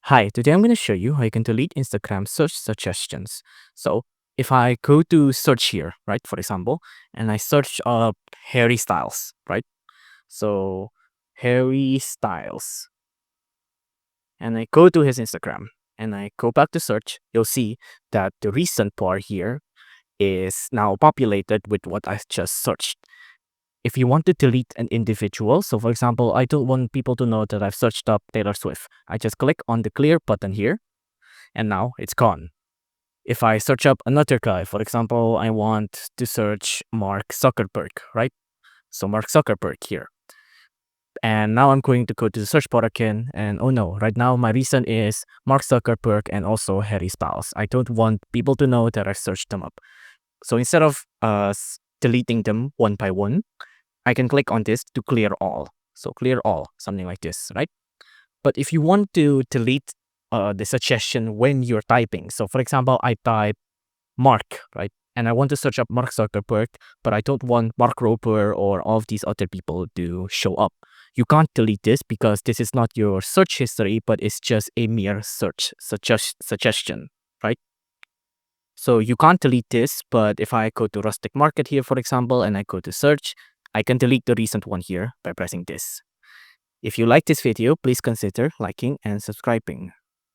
Hi, today I'm going to show you how you can delete Instagram search suggestions. So if I go to search here, right, for example, and I search up Harry Styles, right? So Harry Styles, and I go to his Instagram and I go back to search, you'll see that the recent part here is now populated with what I just searched. If you want to delete an individual, so for example, I don't want people to know that I've searched up Taylor Swift. I just click on the clear button here and now it's gone. If I search up another guy, for example, I want to search Mark Zuckerberg, right? So Mark Zuckerberg here. And now I'm going to go to the search bar again. And oh no, right now my reason is Mark Zuckerberg and also Harry Styles. I don't want people to know that I searched them up. So instead of deleting them one by one, I can click on this to clear all. So clear all, something like this, right? But if you want to delete the suggestion when you're typing, so for example, I type Mark, right? And I want to search up Mark Zuckerberg, but I don't want Mark Rober or all of these other people to show up. You can't delete this because this is not your search history, but it's just a mere search suggestion, right? So you can't delete this, but if I go to Rustic Market here, for example, and I go to search, I can delete the recent one here by pressing this. If you like this video, please consider liking and subscribing.